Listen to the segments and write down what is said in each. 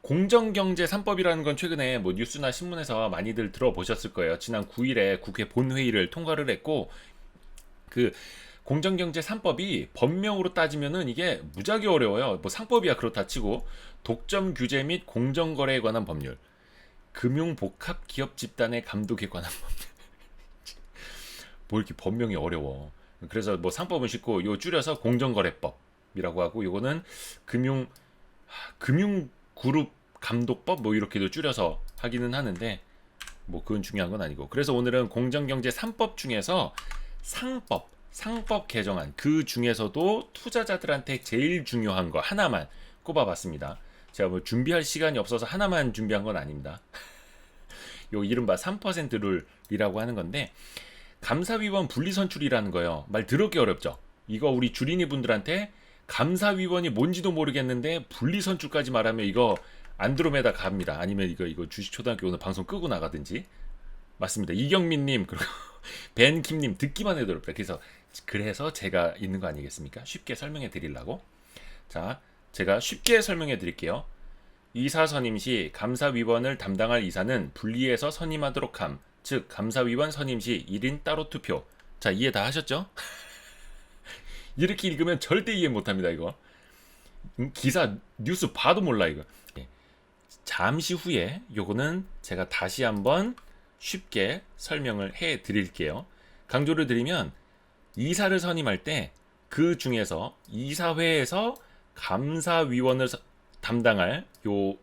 공정경제 3법이라는 건 최근에 뭐 뉴스나 신문에서 많이들 들어보셨을 거예요. 지난 9일에 국회 본회의를 통과를 했고, 그 공정경제 3법이 법명으로 따지면은 이게 무지하게 어려워요. 뭐 상법이야 그렇다 치고, 독점 규제 및 공정거래에 관한 법률, 금융복합 기업 집단의 감독에 관한 법률. 뭐 이렇게 법명이 어려워. 그래서 뭐 상법은 쉽고 요 줄여서 공정거래법이라고 하고, 요거는 금융 금융그룹 감독법 뭐 이렇게도 줄여서 하기는 하는데, 뭐 그건 중요한 건 아니고. 그래서 오늘은 공정경제 3법 중에서 상법 개정안, 그 중에서도 투자자들한테 제일 중요한 거 하나만 꼽아봤습니다. 제가 뭐 준비할 시간이 없어서 하나만 준비한 건 아닙니다. 요 이른바 3% 룰이라고 하는 건데, 감사위원 분리선출이라는 거요. 말 더럽게 어렵죠. 이거 우리 주린이 분들한테 감사위원이 뭔지도 모르겠는데 분리선출까지 말하면 이거 안드로메다 갑니다. 아니면 이거 주식초등학교 오늘 방송 끄고 나가든지. 맞습니다. 이경민님 그리고 벤킴님 듣기만 해도 어렵다. 그래서 제가 있는 거 아니겠습니까? 쉽게 설명해 드리려고. 자, 제가 쉽게 설명해 드릴게요. 이사 선임 시 감사위원을 담당할 이사는 분리해서 선임하도록 함. 즉 감사위원 선임 시 1인 따로 투표. 자, 이해 다 하셨죠? 이렇게 읽으면 절대 이해 못합니다. 이거 기사 뉴스 봐도 몰라 이거. 예. 잠시 후에 요거는 제가 다시 한번 쉽게 설명을 해 드릴게요. 강조를 드리면, 이사를 선임할 때 그 중에서 이사회에서 감사위원을 담당할 요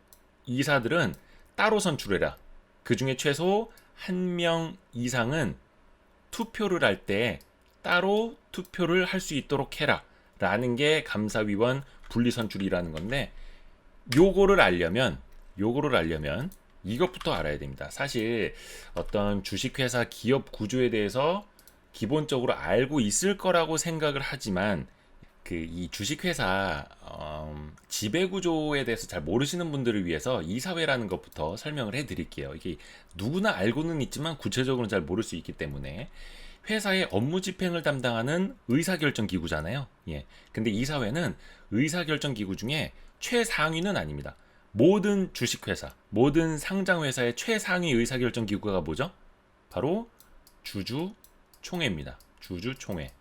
이사들은 따로 선출해라. 그 중에 최소 1명 이상은 투표를 할 때 따로 투표를 할 수 있도록 해라 라는 게 감사위원 분리선출이라는 건데, 요거를 알려면 이것부터 알아야 됩니다. 사실 어떤 주식회사 기업 구조에 대해서 기본적으로 알고 있을 거라고 생각을 하지만, 이 주식회사 지배구조에 대해서 잘 모르시는 분들을 위해서 이사회라는 것부터 설명을 해드릴게요. 이게 누구나 알고는 있지만 구체적으로는 잘 모를 수 있기 때문에, 회사의 업무 집행을 담당하는 의사결정 기구잖아요. 예. 근데 이사회는 의사결정 기구 중에 최상위는 아닙니다. 모든 주식회사, 모든 상장회사의 최상위 의사결정 기구가 뭐죠? 바로 주주총회입니다. 주주총회.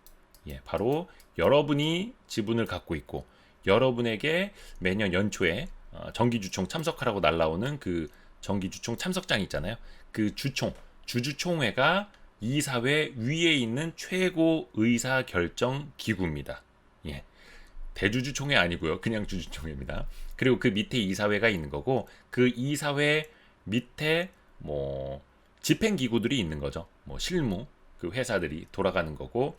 예, 바로 여러분이 지분을 갖고 있고, 여러분에게 매년 연초에 정기주총 참석하라고 날라오는 그 정기주총 참석장 있잖아요. 그 주주총회가 이사회 위에 있는 최고 의사결정 기구입니다. 예. 대주주총회 아니고요. 그냥 주주총회입니다. 그리고 그 밑에 이사회가 있는 거고, 그 이사회 밑에 뭐 집행기구들이 있는 거죠. 뭐 실무, 그 회사들이 돌아가는 거고.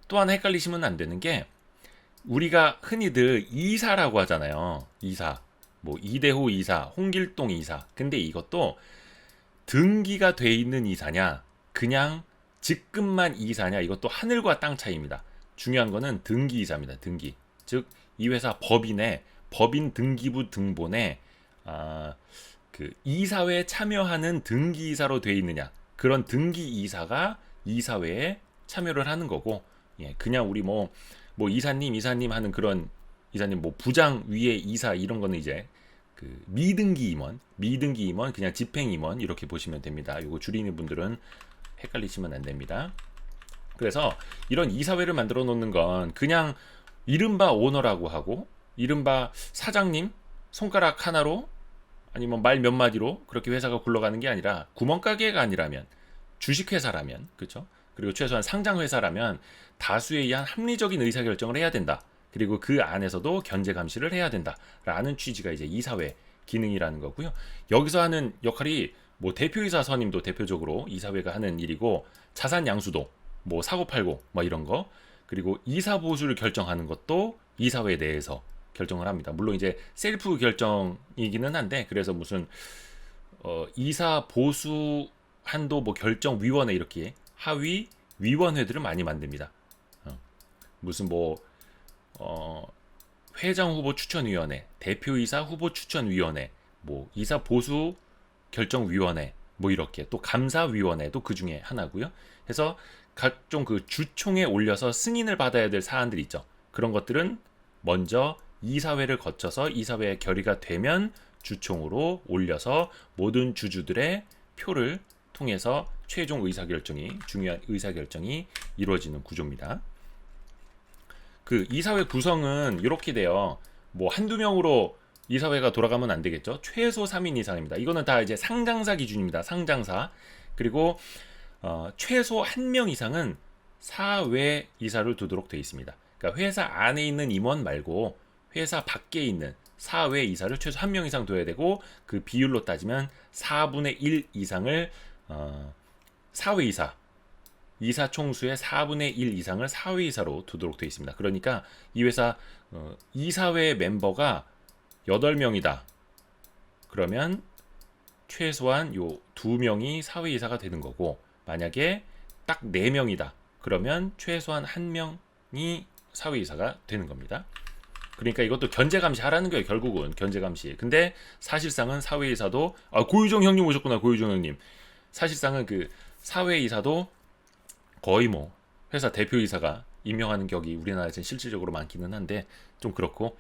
또 하나 헷갈리시면 안 되는 게, 우리가 흔히들 이사라고 하잖아요. 이사. 뭐 이대호 이사, 홍길동 이사. 근데 이것도 등기가 돼 있는 이사냐, 그냥 직급만 이사냐, 이것도 하늘과 땅 차이입니다. 중요한 거는 등기 이사입니다. 등기. 즉 이 회사 법인 등기부 등본에 그 이사회에 참여하는 등기 이사로 돼 있느냐, 그런 등기 이사가 이사회에 참여를 하는 거고, 예, 그냥 우리 뭐 이사님 하는 그런 이사님, 뭐 부장 위에 이사 이런 거는 이제 그 미등기 임원 그냥 집행 임원 이렇게 보시면 됩니다. 요거 줄이는 분들은 헷갈리시면 안 됩니다. 그래서 이런 이사회를 만들어 놓는 건 그냥 이른바 오너라고 하고, 이른바 사장님 손가락 하나로, 아니면 말 몇 마디로 그렇게 회사가 굴러가는 게 아니라, 구멍가게가 아니라면, 주식회사라면, 그렇죠? 그리고 최소한 상장회사라면 다수에 의한 합리적인 의사결정을 해야 된다. 그리고 그 안에서도 견제 감시를 해야 된다라는 취지가 이제 이사회 기능이라는 거고요. 여기서 하는 역할이 뭐 대표이사 선임도 대표적으로 이사회가 하는 일이고, 자산 양수도, 뭐 사고 팔고 뭐 이런 거, 그리고 이사 보수를 결정하는 것도 이사회 내에서 결정을 합니다. 물론 이제 셀프 결정이기는 한데, 그래서 무슨 이사 보수 한도 뭐 결정위원회, 이렇게 하위 위원회들을 많이 만듭니다. 무슨 뭐 회장 후보 추천위원회, 대표이사 후보 추천위원회, 뭐 이사 보수 결정위원회, 뭐 이렇게, 또 감사위원회도 그 중에 하나고요. 그래서 각종 그 주총에 올려서 승인을 받아야 될 사안들 있죠. 그런 것들은 먼저 이사회를 거쳐서 이사회에 결의가 되면 주총으로 올려서 모든 주주들의 표를 통해서 최종 중요한 의사결정이 이루어지는 구조입니다. 그 이사회 구성은 이렇게 돼요. 뭐 한두 명으로 이사회가 돌아가면 안 되겠죠. 최소 3인 이상입니다. 이거는 다 이제 상장사 기준입니다. 상장사. 그리고 최소 1명 이상은 사외 이사를 두도록 되어 있습니다. 그러니까 회사 안에 있는 임원 말고 회사 밖에 있는 사외 이사를 최소 1명 이상 둬야 되고, 그 비율로 따지면 4분의 1 이상을 사외 이사 총수의 4분의 1 이상을 사회이사로 두도록 되어 있습니다. 그러니까 이 회사 이사회 멤버가 8명이다. 그러면 최소한 요 2명이 사회이사가 되는 거고, 만약에 딱 4명이다. 그러면 최소한 1명이 사회이사가 되는 겁니다. 그러니까 이것도 견제감시 하라는 거예요. 결국은 견제감시. 근데 사실상은 사회이사도 고유정 형님 오셨구나. 고유정 형님. 사실상은 그 사회이사도 거의 뭐 회사 대표이사가 임명하는 격이 우리나라에서는 실질적으로 많기는 한데 좀 그렇고,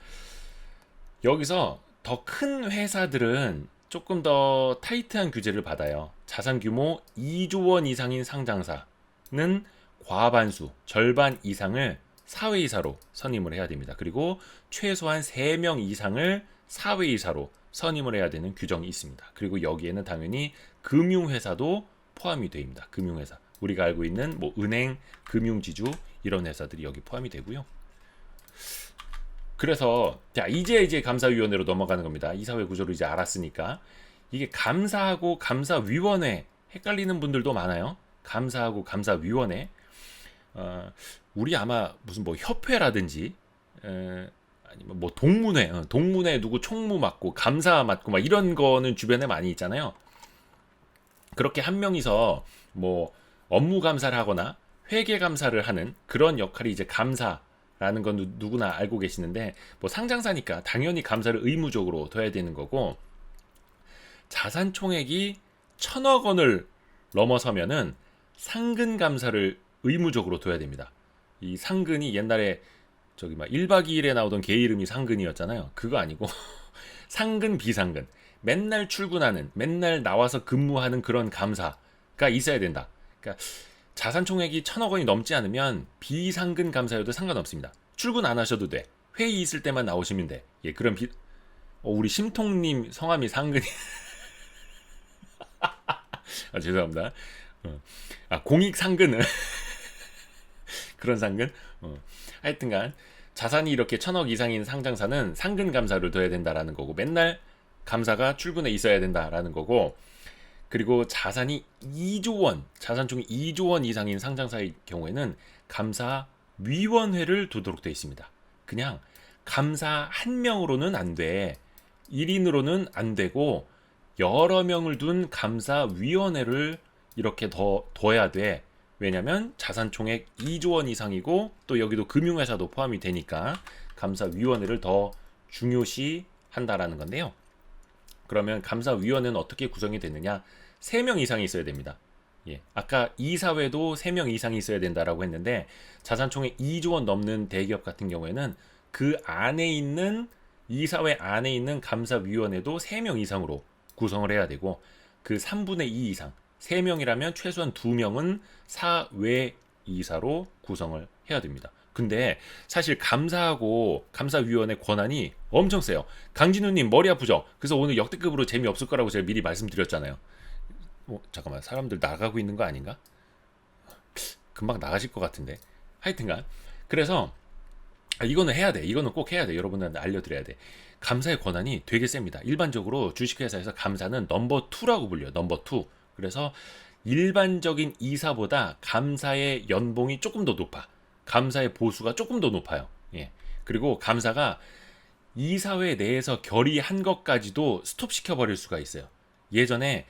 여기서 더 큰 회사들은 조금 더 타이트한 규제를 받아요. 자산 규모 2조 원 이상인 상장사는 과반수, 절반 이상을 사회이사로 선임을 해야 됩니다. 그리고 최소한 3명 이상을 사회이사로 선임을 해야 되는 규정이 있습니다. 그리고 여기에는 당연히 금융회사도 포함이 됩니다. 금융회사. 우리가 알고 있는 뭐 은행, 금융지주 이런 회사들이 여기 포함이 되고요. 그래서 자 이제 감사위원회로 넘어가는 겁니다. 이사회 구조를 이제 알았으니까. 이게 감사하고 감사위원회 헷갈리는 분들도 많아요. 감사하고 감사위원회. 우리 아마 무슨 뭐 협회라든지 아니면 뭐 동문회 누구 총무 맡고 감사 맡고 막 이런 거는 주변에 많이 있잖아요. 그렇게 한 명이서 뭐 업무 감사를 하거나 회계 감사를 하는 그런 역할이 이제 감사라는 건 누구나 알고 계시는데, 뭐 상장사니까 당연히 감사를 의무적으로 둬야 되는 거고, 자산 총액이 1,000억 원을 넘어서면은 상근 감사를 의무적으로 둬야 됩니다. 이 상근이 옛날에 저기 막 1박 2일에 나오던 개 이름이 상근이었잖아요. 그거 아니고 상근 비상근, 맨날 출근하는, 맨날 나와서 근무하는 그런 감사가 있어야 된다. 그러니까 자산 총액이 1,000억 원이 넘지 않으면 비상근 감사여도 상관없습니다. 출근 안 하셔도 돼. 회의 있을 때만 나오시면 돼. 예, 그럼 우리 심통님 성함이 상근이 죄송합니다. 공익 상근은 그런 상근. 하여튼간 자산이 이렇게 1,000억 이상인 상장사는 상근 감사를 둬야 된다라는 거고, 맨날 감사가 출근에 있어야 된다라는 거고, 그리고 자산이 2조 원, 자산 총액 2조 원 이상인 상장사의 경우에는 감사위원회를 두도록 되어 있습니다. 그냥 감사 한 명으로는 안 돼. 1인으로는 안 되고 여러 명을 둔 감사위원회를 이렇게 둬야 돼. 왜냐면 자산 총액 2조 원 이상이고 또 여기도 금융회사도 포함이 되니까 감사위원회를 더 중요시 한다라는 건데요. 그러면 감사위원회는 어떻게 구성이 되느냐? 3명 이상이 있어야 됩니다. 예, 아까 이사회도 3명 이상이 있어야 된다라고 했는데, 자산 총액 2조 원 넘는 대기업 같은 경우에는 그 안에 있는 이사회 안에 있는 감사위원회도 3명 이상으로 구성을 해야 되고, 그 3분의 2 이상 3명이라면 최소한 2명은 사외이사로 구성을 해야 됩니다. 근데 사실 감사하고 감사위원회 권한이 엄청 세요. 강진우님 머리 아프죠? 그래서 오늘 역대급으로 재미없을 거라고 제가 미리 말씀드렸잖아요. 잠깐만, 사람들 나가고 있는 거 아닌가? 금방 나가실 것 같은데. 하여튼간 그래서 이거는 해야 돼. 이거는 꼭 해야 돼. 여러분들한테 알려드려야 돼. 감사의 권한이 되게 셉니다. 일반적으로 주식회사에서 감사는 넘버 2라고 불려요. 넘버 2. 그래서 일반적인 이사보다 감사의 연봉이 조금 더 높아. 감사의 보수가 조금 더 높아요. 예. 그리고 감사가 이사회 내에서 결의한 것까지도 스톱시켜 버릴 수가 있어요. 예전에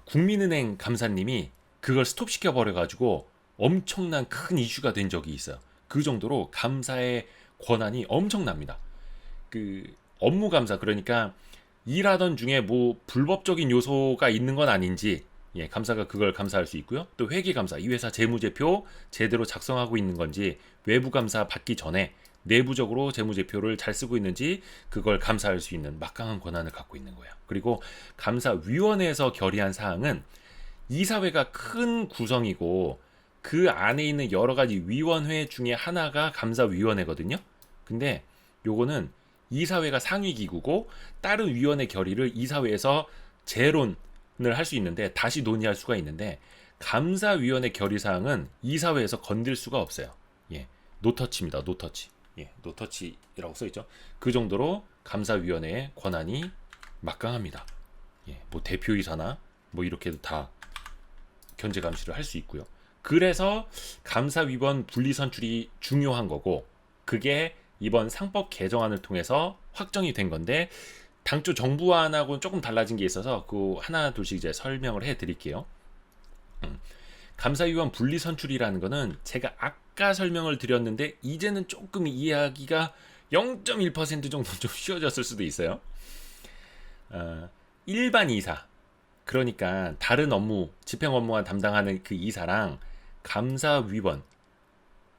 국민은행 감사님이 그걸 스톱시켜 버려 가지고 엄청난 큰 이슈가 된 적이 있어요. 그 정도로 감사의 권한이 엄청납니다. 그 업무 감사, 그러니까 일하던 중에 뭐 불법적인 요소가 있는 건 아닌지, 예, 감사가 그걸 감사할 수 있고요. 또 회계 감사, 이 회사 재무제표 제대로 작성하고 있는 건지 외부 감사 받기 전에 내부적으로 재무제표를 잘 쓰고 있는지 그걸 감사할 수 있는 막강한 권한을 갖고 있는 거예요. 그리고 감사위원회에서 결의한 사항은 이사회가 큰 구성이고 그 안에 있는 여러 가지 위원회 중에 하나가 감사위원회거든요. 근데 요거는 이사회가 상위기구고 다른 위원회 결의를 이사회에서 재론을 할 수 있는데 다시 논의할 수가 있는데 감사위원회 결의사항은 이사회에서 건들 수가 없어요. 예, 노터치입니다. 노터치. 예, 노터치라고 써있죠. 그 정도로 감사위원회의 권한이 막강합니다. 예, 뭐 대표이사나 뭐 이렇게도 다 견제 감시를 할 수 있고요. 그래서 감사위원 분리 선출이 중요한 거고 그게 이번 상법 개정안을 통해서 확정이 된 건데 당초 정부안하고는 조금 달라진 게 있어서 그 하나 둘씩 이제 설명을 해드릴게요. 감사위원 분리 선출이라는 거는 제가 아까 설명을 드렸는데 이제는 조금 이해하기가 0.1% 정도 좀 쉬워졌을 수도 있어요. 일반 이사, 그러니까 다른 업무, 집행 업무만 담당하는 그 이사랑 감사위원,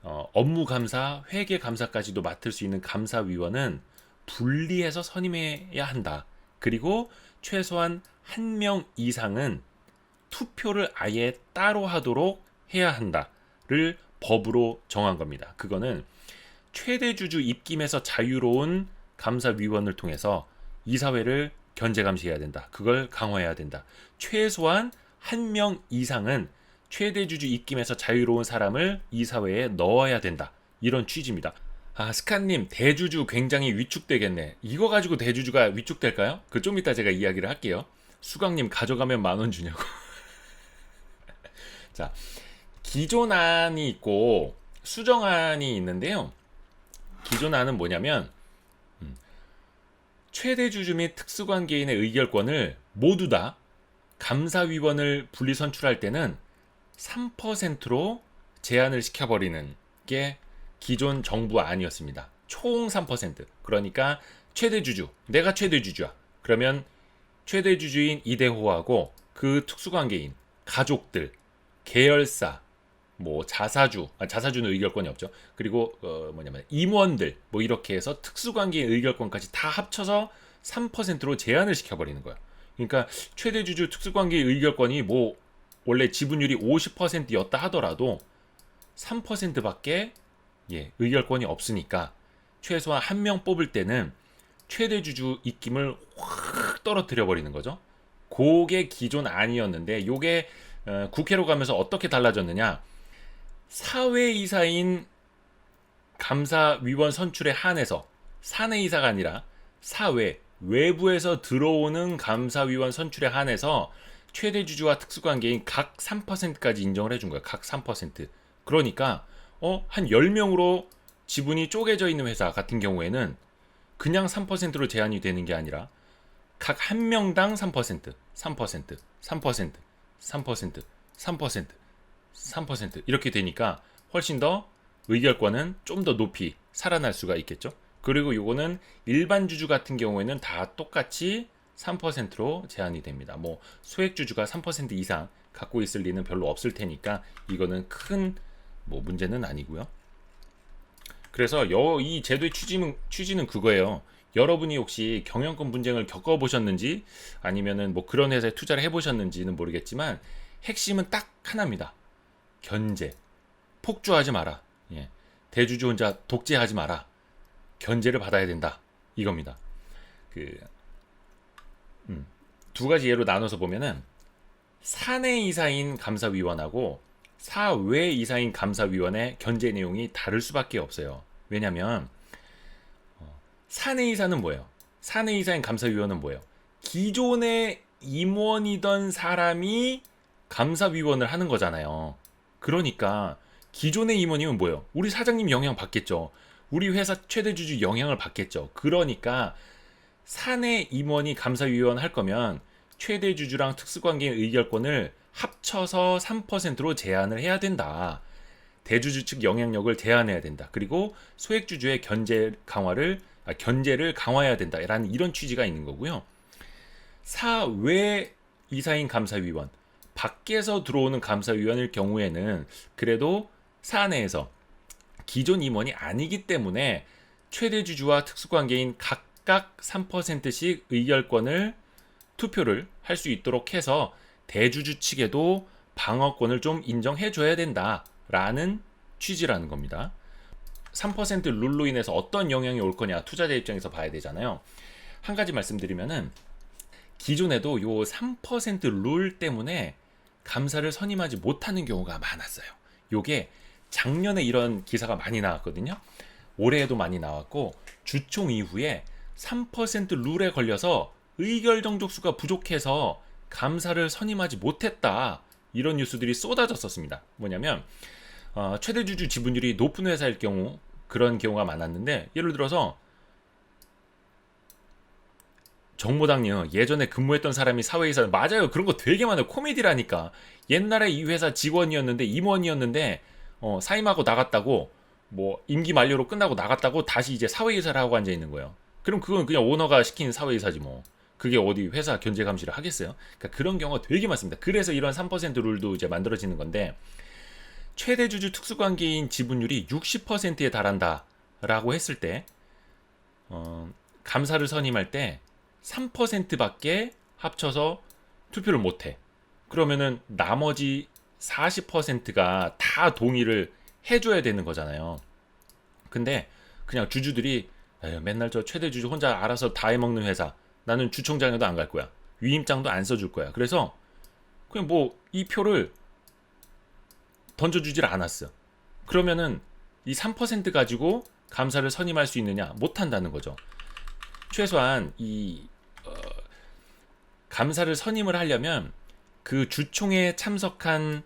업무 감사, 회계 감사까지도 맡을 수 있는 감사위원은 분리해서 선임해야 한다. 그리고 최소한 1명 이상은 투표를 아예 따로 하도록 해야 한다를 법으로 정한 겁니다. 그거는 최대 주주 입김에서 자유로운 감사위원을 통해서 이사회를 견제 감시해야 된다. 그걸 강화해야 된다. 최소한 1명 이상은 최대 주주 입김에서 자유로운 사람을 이사회에 넣어야 된다. 이런 취지입니다. 아, 스칸님, 대주주 굉장히 위축되겠네. 이거 가지고 대주주가 위축될까요? 그 좀 이따 제가 이야기를 할게요. 수강님, 가져가면 10,000원 주냐고. 자, 기존안이 있고 수정안이 있는데요. 기존안은 뭐냐면 최대 주주 및 특수관계인의 의결권을 모두 다 감사위원을 분리 선출할 때는 3%로 제한을 시켜버리는 게 기존 정부안이었습니다. 총 3%. 그러니까 최대 주주, 내가 최대 주주야. 그러면 최대 주주인 이대호하고 그 특수관계인, 가족들, 계열사, 뭐 자사주는 의결권이 없죠. 그리고 임원들 뭐 이렇게 해서 특수관계인 의결권까지 다 합쳐서 3%로 제한을 시켜버리는 거예요. 그러니까 최대 주주 특수관계인 의결권이 뭐 원래 지분율이 50%였다 하더라도 3%밖에 의결권이 없으니까 최소한 1명 뽑을 때는 최대 주주 입김을 확 떨어뜨려 버리는 거죠. 그게 기존 안이었는데 요게 국회로 가면서 어떻게 달라졌느냐? 사회이사인 감사위원 선출에 한해서 사내이사가 아니라 사회 외부에서 들어오는 감사위원 선출에 한해서 최대 주주와 특수관계인 각 3%까지 인정을 해준 거예요. 각 3%. 그러니까 한 10명으로 지분이 쪼개져 있는 회사 같은 경우에는 그냥 3%로 제한이 되는 게 아니라 각 한 명당 3%, 3%, 3%, 3%, 3%, 3% 이렇게 되니까 훨씬 더 의결권은 좀 더 높이 살아날 수가 있겠죠. 그리고 요거는 일반 주주 같은 경우에는 다 똑같이 3%로 제한이 됩니다. 뭐 소액 주주가 3% 이상 갖고 있을 리는 별로 없을 테니까 이거는 큰 뭐 문제는 아니고요. 그래서 이 제도의 취지는 그거예요. 여러분이 혹시 경영권 분쟁을 겪어보셨는지 아니면은 뭐 그런 회사에 투자를 해보셨는지는 모르겠지만 핵심은 딱 하나입니다. 견제. 폭주하지 마라. 대주주 혼자 독재하지 마라. 견제를 받아야 된다. 이겁니다. 두 가지 예로 나눠서 보면은 사내이사인 감사위원하고 사외이사인 감사위원의 견제 내용이 다를 수밖에 없어요. 왜냐하면 사내이사는 뭐예요? 사내이사인 감사위원은 뭐예요? 기존의 임원이던 사람이 감사위원을 하는 거잖아요. 그러니까 기존의 임원이면 뭐예요? 우리 사장님 영향 받겠죠. 우리 회사 최대 주주 영향을 받겠죠. 그러니까 사내 임원이 감사위원 할 거면 최대 주주랑 특수관계인 의결권을 합쳐서 3%로 제한을 해야 된다. 대주주 측 영향력을 제한해야 된다. 그리고 소액주주의 견제를 강화해야 된다라는 이런 취지가 있는 거고요. 사외 이사인 감사위원, 밖에서 들어오는 감사위원일 경우에는 그래도 사내에서 기존 임원이 아니기 때문에 최대 주주와 특수관계인 각각 3%씩 의결권을 투표를 할 수 있도록 해서 대주주 측에도 방어권을 좀 인정해 줘야 된다라는 취지라는 겁니다. 3% 룰로 인해서 어떤 영향이 올 거냐 투자자 입장에서 봐야 되잖아요. 한 가지 말씀드리면은 기존에도 요 3%룰 때문에 감사를 선임하지 못하는 경우가 많았어요. 요게 작년에 이런 기사가 많이 나왔거든요. 올해에도 많이 나왔고 주총 이후에 3% 룰에 걸려서 의결 정족수가 부족해서 감사를 선임하지 못했다. 이런 뉴스들이 쏟아졌었습니다. 뭐냐면 최대 주주 지분율이 높은 회사일 경우 그런 경우가 많았는데 예를 들어서 정모당이요. 예전에 근무했던 사람이 사회이사 맞아요. 그런 거 되게 많아요. 코미디라니까. 옛날에 이 회사 직원이었는데 임원이었는데 사임하고 나갔다고 뭐 임기 만료로 끝나고 나갔다고 다시 이제 사회이사를 하고 앉아 있는 거예요. 그럼 그건 그냥 오너가 시킨 사회이사지 뭐. 그게 어디 회사 견제 감시를 하겠어요? 그러니까 그런 경우가 되게 많습니다. 그래서 이런 3% 룰도 이제 만들어지는 건데 최대 주주 특수관계인 지분율이 60%에 달한다라고 했을 때 감사를 선임할 때 3%밖에 합쳐서 투표를 못해. 그러면은 나머지 40%가 다 동의를 해줘야 되는 거잖아요. 근데 그냥 주주들이 맨날 저 최대 주주 혼자 알아서 다 해먹는 회사 나는 주총장에도 안 갈 거야. 위임장도 안 써줄 거야. 그래서 그냥 뭐 이 표를 던져주질 않았어. 그러면은 이 3% 가지고 감사를 선임할 수 있느냐? 못한다는 거죠. 최소한 이 감사를 선임을 하려면 그 주총에 참석한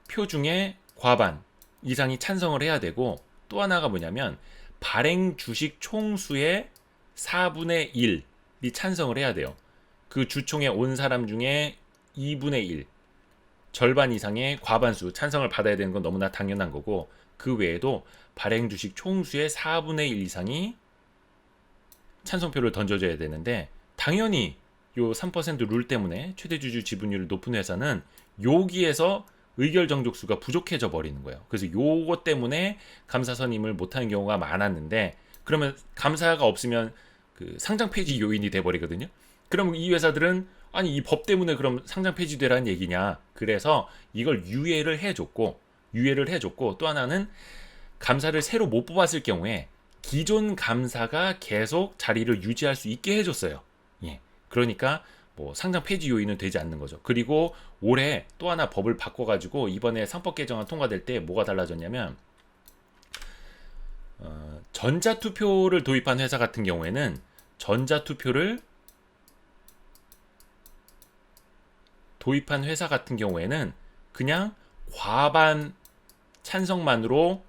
표 중에 과반 이상이 찬성을 해야 되고 또 하나가 뭐냐면 발행 주식 총수의 4분의 1이 찬성을 해야 돼요. 그 주총에 온 사람 중에 2분의 1 절반 이상의 과반수 찬성을 받아야 되는 건 너무나 당연한 거고 그 외에도 발행 주식 총수의 4분의 1 이상이 찬성표를 던져줘야 되는데 당연히 요 3%룰 때문에 최대 주주 지분율이 높은 회사는 여기에서 의결 정족수가 부족해져 버리는 거예요. 그래서 요거 때문에 감사 선임을 못하는 경우가 많았는데 그러면 감사가 없으면 그 상장 폐지 요인이 돼 버리거든요. 그럼 이 회사들은 아니 이 법 때문에 그럼 상장 폐지되라는 얘기냐? 그래서 이걸 유예를 해줬고 또 하나는 감사를 새로 못 뽑았을 경우에 기존 감사가 계속 자리를 유지할 수 있게 해줬어요. 예. 그러니까 뭐 상장 폐지 요인은 되지 않는 거죠. 그리고 올해 또 하나 법을 바꿔가지고 이번에 상법 개정안 통과될 때 뭐가 달라졌냐면 전자투표를 도입한 회사 같은 경우에는 전자투표를 도입한 회사 같은 경우에는 그냥 과반 찬성만으로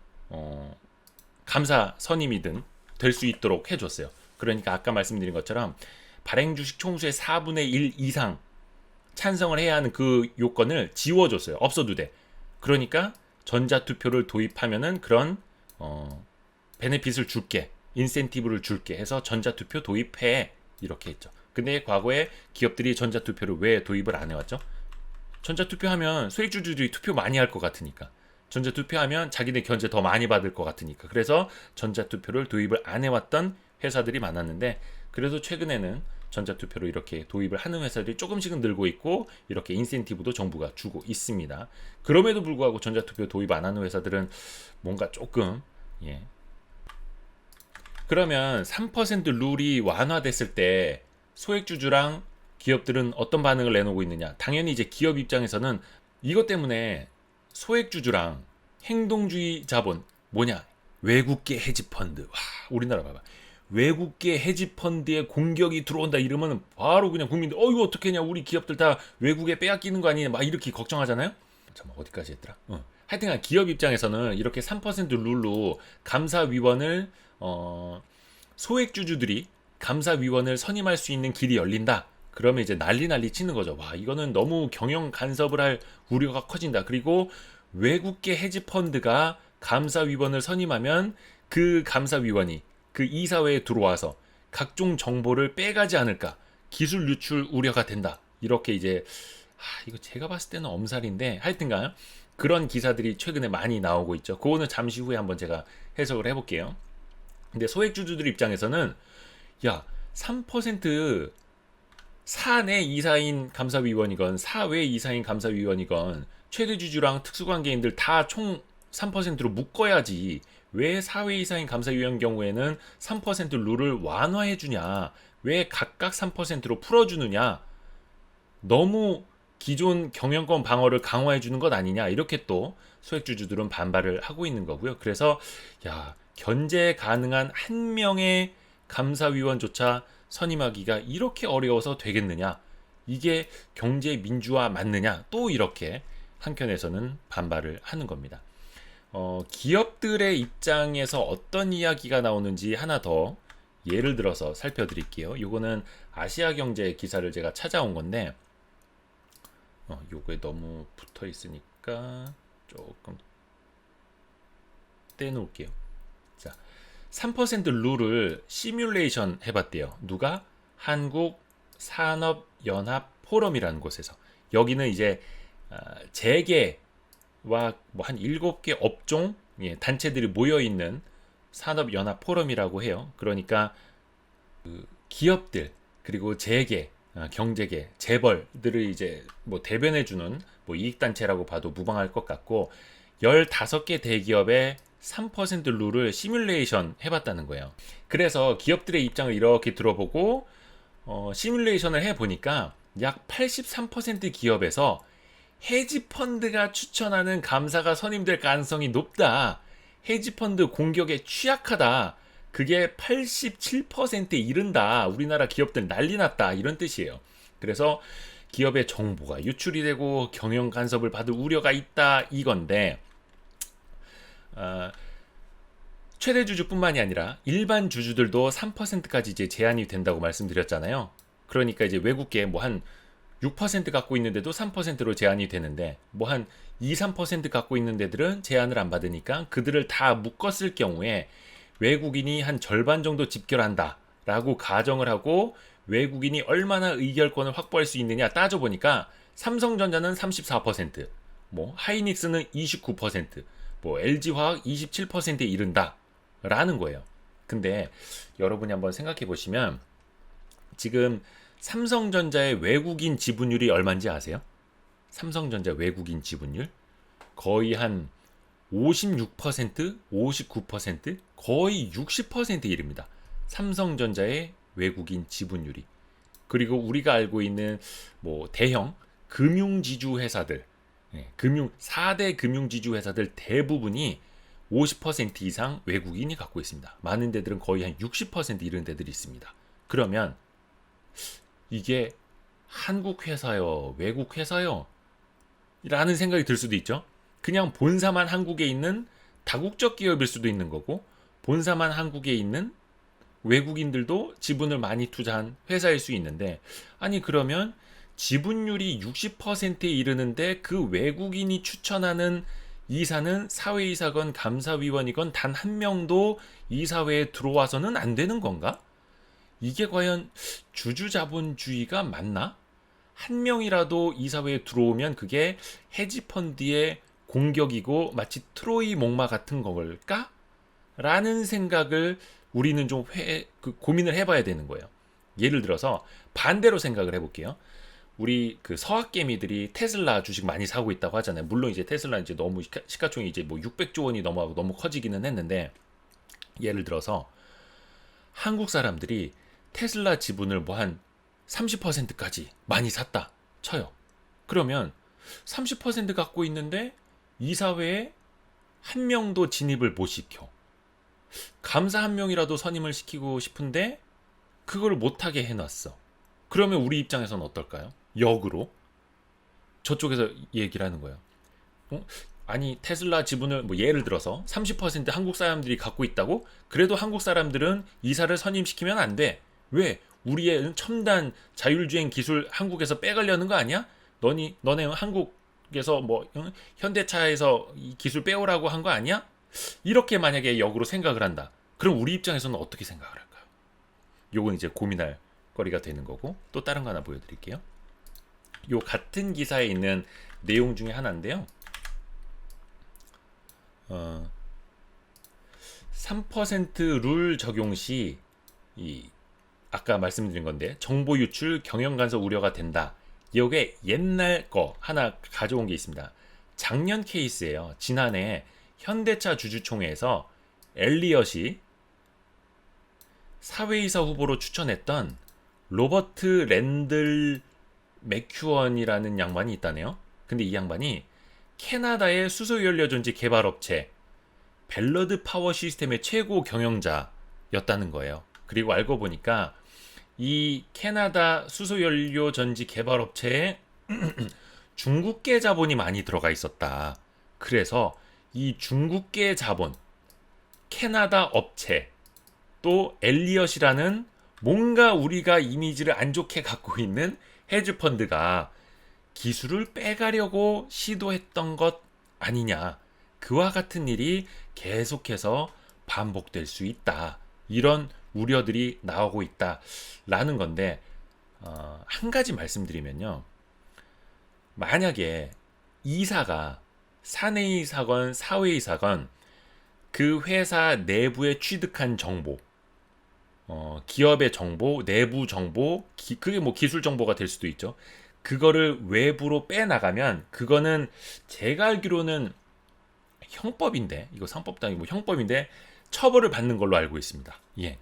감사 선임이든 될 수 있도록 해줬어요. 그러니까 아까 말씀드린 것처럼 발행 주식 총수의 4분의 1 이상 찬성을 해야 하는 그 요건을 지워줬어요. 없어도 돼. 그러니까 전자투표를 도입하면은 그런 베네핏을 줄게, 인센티브를 줄게 해서 전자투표 도입해 이렇게 했죠. 근데 과거에 기업들이 전자투표를 왜 도입을 안 해왔죠? 전자투표하면 소액주주들이 투표 많이 할 것 같으니까. 전자투표하면 자기네 견제 더 많이 받을 것 같으니까. 그래서 전자투표를 도입을 안 해왔던 회사들이 많았는데 그래도 최근에는 전자투표로 이렇게 도입을 하는 회사들이 조금씩은 늘고 있고 이렇게 인센티브도 정부가 주고 있습니다. 그럼에도 불구하고 전자투표 도입 안 하는 회사들은 뭔가 조금 그러면 3% 룰이 완화됐을 때 소액주주랑 기업들은 어떤 반응을 내놓고 있느냐? 당연히 이제 기업 입장에서는 이것 때문에 소액주주랑 행동주의 자본 뭐냐? 외국계 헤지펀드. 와, 우리나라 봐봐. 외국계 헤지펀드에 공격이 들어온다 이러면 바로 그냥 국민들 이거 어떻게 했냐 우리 기업들 다 외국에 빼앗기는 거 아니냐 막 이렇게 걱정하잖아요. 잠깐만 어디까지 했더라? 하여튼 기업 입장에서는 이렇게 3% 룰로 감사위원을 소액주주들이 감사위원을 선임할 수 있는 길이 열린다. 그러면 이제 난리 치는 거죠. 와 이거는 너무 경영 간섭을 할 우려가 커진다. 그리고 외국계 헤지펀드가 감사위원을 선임하면 그 감사위원이 그 이사회에 들어와서 각종 정보를 빼가지 않을까 기술 유출 우려가 된다 이렇게 이제 이거 제가 봤을 때는 엄살인데 하여튼간 그런 기사들이 최근에 많이 나오고 있죠. 그거는 잠시 후에 한번 제가 해석을 해볼게요. 근데 소액주주들 입장에서는 야 3% 4내 이사인 감사위원이건 4외 이사인 감사위원이건 최대주주랑 특수관계인들 다 총 3%로 묶어야지 왜 4회 이상인 감사위원 경우에는 3% 룰을 완화해주냐, 왜 각각 3%로 풀어주느냐, 너무 기존 경영권 방어를 강화해주는 것 아니냐, 이렇게 또 소액주주들은 반발을 하고 있는 거고요. 그래서 야, 견제 가능한 한 명의 감사위원조차 선임하기가 이렇게 어려워서 되겠느냐, 이게 경제 민주화 맞느냐, 또 이렇게 한켠에서는 반발을 하는 겁니다. 기업들의 입장에서 어떤 이야기가 나오는지 하나 더 예를 들어서 살펴드릴게요. 요거는 아시아경제 기사를 제가 찾아온 건데 요거에 너무 붙어 있으니까 조금 떼놓을게요. 자, 3% 룰을 시뮬레이션 해봤대요. 누가? 한국산업연합포럼이라는 곳에서. 여기는 이제 재계와 뭐 한 7개 업종 단체들이 모여있는 산업연합포럼이라고 해요. 그러니까 그 기업들 그리고 재계, 경제계, 재벌들을 이제 뭐 대변해주는 뭐 이익단체라고 봐도 무방할 것 같고 15개 대기업의 3% 룰을 시뮬레이션 해봤다는 거예요. 그래서 기업들의 입장을 이렇게 들어보고 시뮬레이션을 해보니까 약 83% 기업에서 헤지펀드가 추천하는 감사가 선임될 가능성이 높다. 헤지펀드 공격에 취약하다. 그게 87%에 이른다. 우리나라 기업들 난리 났다. 이런 뜻이에요. 그래서 기업의 정보가 유출이 되고 경영 간섭을 받을 우려가 있다. 이건데 최대 주주뿐만이 아니라 일반 주주들도 3%까지 이제 제한이 된다고 말씀드렸잖아요. 그러니까 이제 외국계 뭐 한 6% 갖고 있는 데도 3%로 제한이 되는데 뭐 한 2, 3% 갖고 있는 데들은 제한을 안 받으니까 그들을 다 묶었을 경우에 외국인이 한 절반 정도 집결한다 라고 가정을 하고 외국인이 얼마나 의결권을 확보할 수 있느냐 따져보니까 삼성전자는 34%, 뭐 하이닉스는 29%, 뭐 LG화학 27%에 이른다 라는 거예요. 근데 여러분이 한번 생각해 보시면 지금 삼성전자의 외국인 지분율이 얼마인지 아세요? 삼성전자 외국인 지분율 거의 한 56%, 59%, 거의 60%에 이릅니다. 삼성전자의 외국인 지분율이. 그리고 우리가 알고 있는 뭐 대형 금융지주 회사들, 금융 4대 금융지주 회사들 대부분이 50% 이상 외국인이 갖고 있습니다. 많은 데들은 거의 한 60% 이런 데들이 있습니다. 그러면 이게 한국 회사요, 외국 회사요? 라는 생각이 들 수도 있죠. 그냥 본사만 한국에 있는 다국적 기업일 수도 있는 거고 본사만 한국에 있는 외국인들도 지분을 많이 투자한 회사일 수 있는데 아니 그러면 지분율이 60%에 이르는데 그 외국인이 추천하는 이사는 사회이사건 감사위원이건 단 한 명도 이사회에 들어와서는 안 되는 건가? 이게 과연 주주자본주의가 맞나? 한 명이라도 이사회에 들어오면 그게 헤지펀드의 공격이고 마치 트로이 목마 같은 걸까? 라는 생각을 우리는 좀 고민을 해봐야 되는 거예요. 예를 들어서 반대로 생각을 해볼게요. 우리 그 서학개미들이 테슬라 주식 많이 사고 있다고 하잖아요. 물론 이제 테슬라 이제 너무 시가총이 이제 뭐 600조 원이 넘어가고 너무 커지기는 했는데 예를 들어서 한국 사람들이 테슬라 지분을 뭐 한 30%까지 많이 샀다 쳐요. 그러면 30% 갖고 있는데 이사회에 한 명도 진입을 못 시켜. 감사 한 명이라도 선임을 시키고 싶은데 그걸 못하게 해놨어. 그러면 우리 입장에서는 어떨까요? 역으로 저쪽에서 얘기를 하는 거예요. 아니 테슬라 지분을 뭐 예를 들어서 30% 한국 사람들이 갖고 있다고? 그래도 한국 사람들은 이사를 선임시키면 안 돼. 왜? 우리의 첨단 자율주행 기술 한국에서 빼가려는 거 아니야? 너네 한국에서 뭐 현대차에서 이 기술 빼오라고 한 거 아니야? 이렇게 만약에 역으로 생각을 한다. 그럼 우리 입장에서는 어떻게 생각을 할까요? 요건 이제 고민할 거리가 되는 거고 또 다른 거 하나 보여드릴게요. 요 같은 기사에 있는 내용 중에 하나인데요. 3%룰 적용 시 이 아까 말씀드린 건데 정보 유출 경영 간섭 우려가 된다. 이게 옛날 거 하나 가져온 게 있습니다. 작년 케이스예요. 지난해 현대차 주주총회에서 엘리엇이 사회이사 후보로 추천했던 로버트 랜들 맥큐언이라는 양반이 있다네요. 근데 이 양반이 캐나다의 수소연료전지 개발업체 벨러드 파워 시스템의 최고 경영자였다는 거예요. 그리고 알고 보니까 이 캐나다 수소연료전지 개발업체에 중국계 자본이 많이 들어가 있었다. 그래서 이 중국계 자본, 캐나다 업체, 또 엘리엇이라는 뭔가 우리가 이미지를 안 좋게 갖고 있는 헤지펀드가 기술을 빼가려고 시도했던 것 아니냐. 그와 같은 일이 계속해서 반복될 수 있다. 이런 우려들이 나오고 있다라는 건데 한 가지 말씀드리면요. 만약에 이사가 사내이사건 사회이사건 그 회사 내부에 취득한 정보, 기업의 정보, 내부 정보, 그게 뭐 기술 정보가 될 수도 있죠. 그거를 외부로 빼나가면 그거는 제가 알기로는 형법인데, 이거 상법도 아니고 형법인데 처벌을 받는 걸로 알고 있습니다. 예.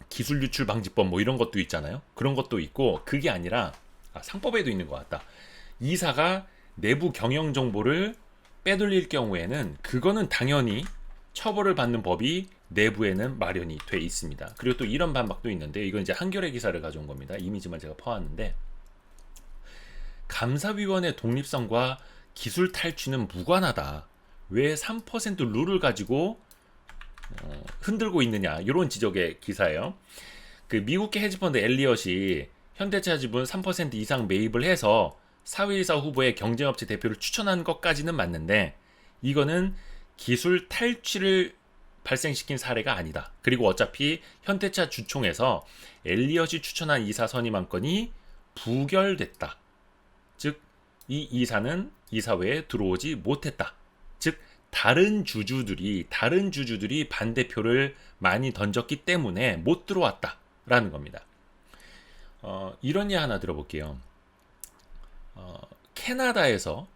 기술 유출 방지법 뭐 이런 것도 있잖아요. 그런 것도 있고 그게 아니라 상법에도 있는 것 같다. 이사가 내부 경영 정보를 빼돌릴 경우에는 그거는 당연히 처벌을 받는 법이 내부에는 마련이 돼 있습니다. 그리고 또 이런 반박도 있는데 이건 이제 한겨레 기사를 가져온 겁니다. 이미지만 제가 퍼왔는데 감사위원회 독립성과 기술 탈취는 무관하다. 왜 3% 룰을 가지고 흔들고 있느냐 이런 지적의 기사예요. 그 미국계 헤지펀드 엘리엇이 현대차 지분 3% 이상 매입을 해서 사회이사 후보의 경쟁업체 대표를 추천한 것까지는 맞는데 이거는 기술 탈취를 발생시킨 사례가 아니다. 그리고 어차피 현대차 주총에서 엘리엇이 추천한 이사 선임 안건이 부결됐다. 즉 이 이사는 이사회에 들어오지 못했다. 즉 다른 주주들이 반대표를 많이 던졌기 때문에 못 들어왔다라는 겁니다. 이런 예 하나 들어볼게요. 캐나다에서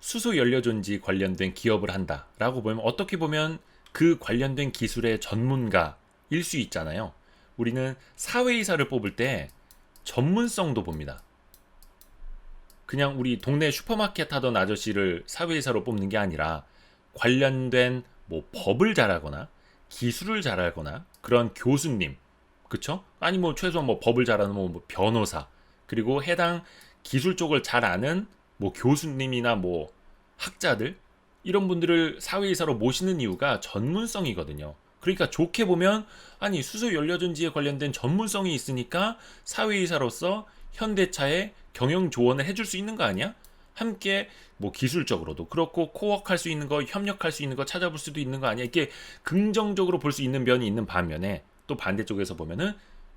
수소 연료전지 관련된 기업을 한다라고 보면 어떻게 보면 그 관련된 기술의 전문가일 수 있잖아요. 우리는 사회이사를 뽑을 때 전문성도 봅니다. 그냥 우리 동네 슈퍼마켓 하던 아저씨를 사회이사로 뽑는 게 아니라 관련된 뭐 법을 잘하거나 기술을 잘하거나 그런 교수님, 그쵸? 아니 뭐 최소한 뭐 법을 잘하는 뭐 변호사, 그리고 해당 기술 쪽을 잘 아는 뭐 교수님이나 뭐 학자들 이런 분들을 사회이사로 모시는 이유가 전문성이거든요. 그러니까 좋게 보면 아니 수소 연료전지에 관련된 전문성이 있으니까 사회이사로서 현대차에 경영 조언을 해줄 수 있는 거 아니야? 함께 뭐 기술적으로도 그렇고 코워크할 수 있는 거, 협력할 수 있는 거 찾아볼 수도 있는 거 아니야? 이게 긍정적으로 볼 수 있는 면이 있는 반면에 또 반대쪽에서 보면은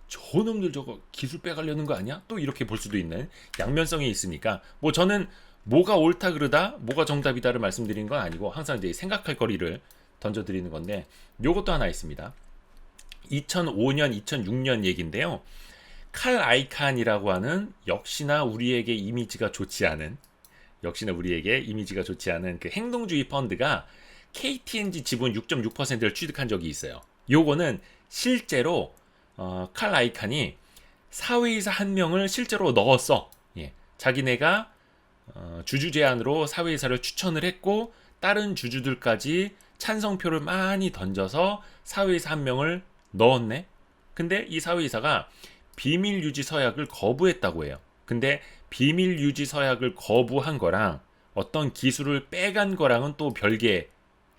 저놈들 저거 기술 빼가려는 거 아니야? 또 이렇게 볼 수도 있는 양면성이 있으니까 뭐 저는 뭐가 옳다 그르다, 뭐가 정답이다를 말씀드리는 건 아니고 항상 이제 생각할 거리를 던져드리는 건데 요것도 하나 있습니다. 2005년, 2006년 얘기인데요. 칼 아이칸이라고 하는 역시나 우리에게 이미지가 좋지 않은 그 행동주의 펀드가 KTNG 지분 6.6%를 취득한 적이 있어요. 요거는 실제로 칼 아이칸이 사회이사 한 명을 실제로 넣었어. 예. 자기네가 주주 제안으로 사회이사를 추천을 했고 다른 주주들까지 찬성표를 많이 던져서 사회이사 한 명을 넣었네. 근데 이 사회이사가 비밀 유지 서약을 거부했다고 해요. 근데 비밀 유지 서약을 거부한 거랑 어떤 기술을 빼간 거랑은 또 별개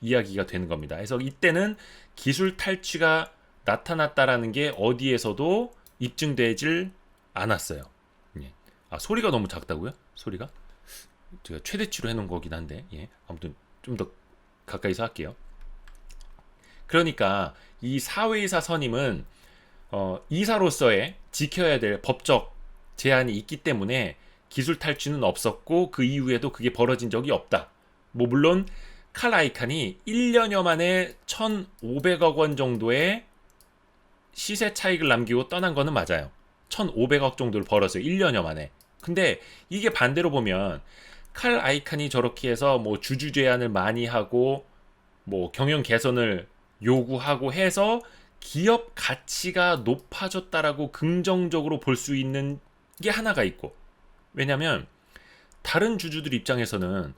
이야기가 되는 겁니다. 그래서 이때는 기술 탈취가 나타났다라는 게 어디에서도 입증되질 않았어요. 예. 소리가 너무 작다고요? 소리가? 제가 최대치로 해놓은 거긴 한데, 예. 아무튼 좀 더 가까이서 할게요. 그러니까 이 사회이사 선임은 이사로서의 지켜야 될 법적 제한이 있기 때문에 기술 탈취는 없었고 그 이후에도 그게 벌어진 적이 없다. 뭐 물론 칼 아이칸이 1년여 만에 1,500억 원 정도의 시세 차익을 남기고 떠난 거는 맞아요. 1,500억 정도를 벌었어요. 1년여 만에. 근데 이게 반대로 보면 칼 아이칸이 저렇게 해서 뭐 주주 제한을 많이 하고 뭐 경영 개선을 요구하고 해서 기업 가치가 높아졌다라고 긍정적으로 볼 수 있는 게 하나가 있고, 왜냐면 다른 주주들 입장에서는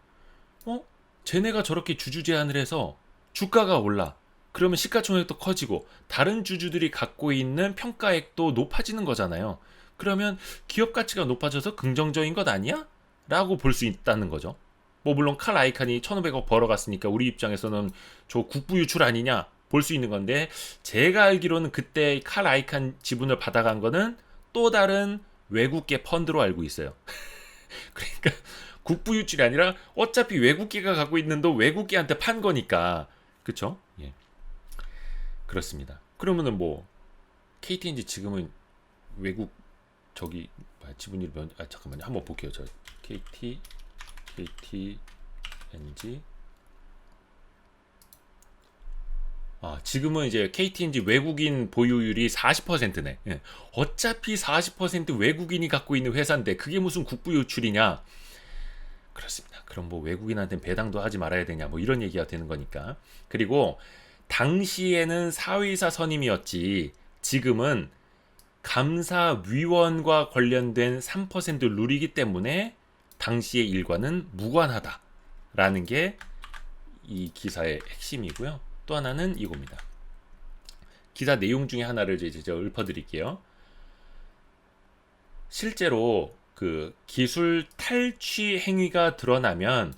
쟤네가 저렇게 주주 제한을 해서 주가가 올라. 그러면 시가총액도 커지고 다른 주주들이 갖고 있는 평가액도 높아지는 거잖아요. 그러면 기업 가치가 높아져서 긍정적인 것 아니야? 라고 볼 수 있다는 거죠. 뭐 물론 칼 아이칸이 1,500억 벌어갔으니까 우리 입장에서는 저 국부 유출 아니냐 볼 수 있는 건데, 제가 알기로는 그때 칼 아이칸 지분을 받아간 거는 또 다른 외국계 펀드로 알고 있어요. 그러니까 국부 유출이 아니라 어차피 외국계가 갖고 있는 돈 외국계한테 판 거니까. 그쵸? 예. 그렇습니다. 그러면은 뭐 KTNG 지금은 외국 저기 지분율 잠깐만요. 한번 볼게요. 저 KTNG 지금은 이제 KTNG 외국인 보유율이 40%네. 예. 어차피 40% 외국인이 갖고 있는 회사인데 그게 무슨 국부 유출이냐? 그렇습니다. 그럼 뭐 외국인한테는 배당도 하지 말아야 되냐? 뭐 이런 얘기가 되는 거니까. 그리고 당시에는 사회이사 선임이었지 지금은 감사위원과 관련된 3% 룰이기 때문에 당시의 일과는 무관하다라는 게 이 기사의 핵심이고요. 또 하나는 이겁니다. 기사 내용 중에 하나를 제가 읊어드릴게요. 실제로 그 기술 탈취 행위가 드러나면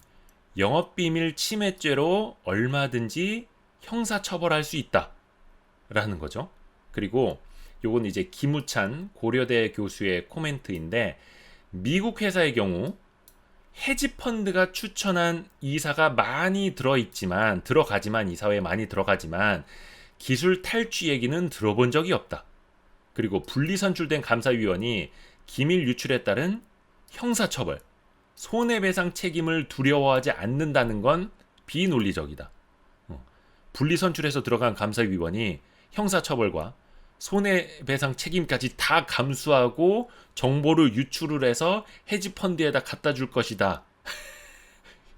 영업비밀 침해죄로 얼마든지 형사처벌할 수 있다라는 거죠. 그리고 요건 이제 김우찬 고려대 교수의 코멘트인데, 미국 회사의 경우 헤지펀드가 추천한 이사가 많이 들어가지만 이사회에 많이 들어가지만 기술 탈취 얘기는 들어본 적이 없다. 그리고 분리 선출된 감사위원이 기밀 유출에 따른 형사처벌, 손해배상 책임을 두려워하지 않는다는 건 비논리적이다. 분리 선출해서 들어간 감사위원이 형사처벌과 손해배상 책임까지 다 감수하고 정보를 유출을 해서 헤지펀드에다 갖다 줄 것이다.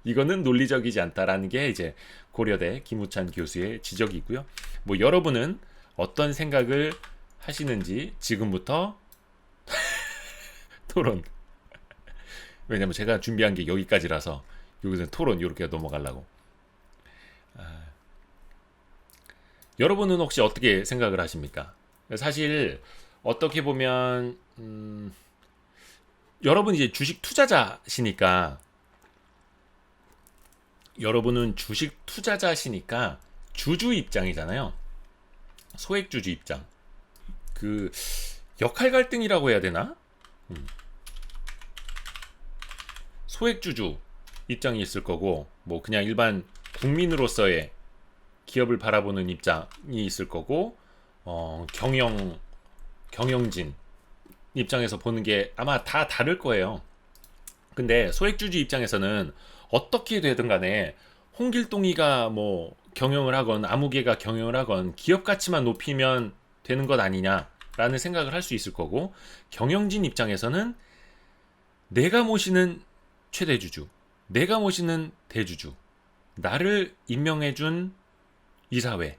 이거는 논리적이지 않다라는 게 이제 고려대 김우찬 교수의 지적이고요. 뭐 여러분은 어떤 생각을 하시는지 지금부터 토론. 왜냐면 제가 준비한 게 여기까지라서 여기서 토론 이렇게 넘어가려고. 여러분은 혹시 어떻게 생각을 하십니까? 사실 어떻게 보면 여러분 이제 주식 투자자시니까 주주 입장이잖아요. 소액주주 입장. 그 역할 갈등이라고 해야 되나? 소액주주 입장이 있을 거고, 뭐 그냥 일반 국민으로서의 기업을 바라보는 입장이 있을 거고, 경영진 입장에서 보는 게 아마 다 다를 거예요. 근데 소액주주 입장에서는 어떻게 되든 간에 홍길동이가 뭐 경영을 하건 아무개가 경영을 하건 기업 가치만 높이면 되는 것 아니냐라는 생각을 할 수 있을 거고, 경영진 입장에서는 내가 모시는 최대주주, 내가 모시는 대주주, 나를 임명해준 이사회,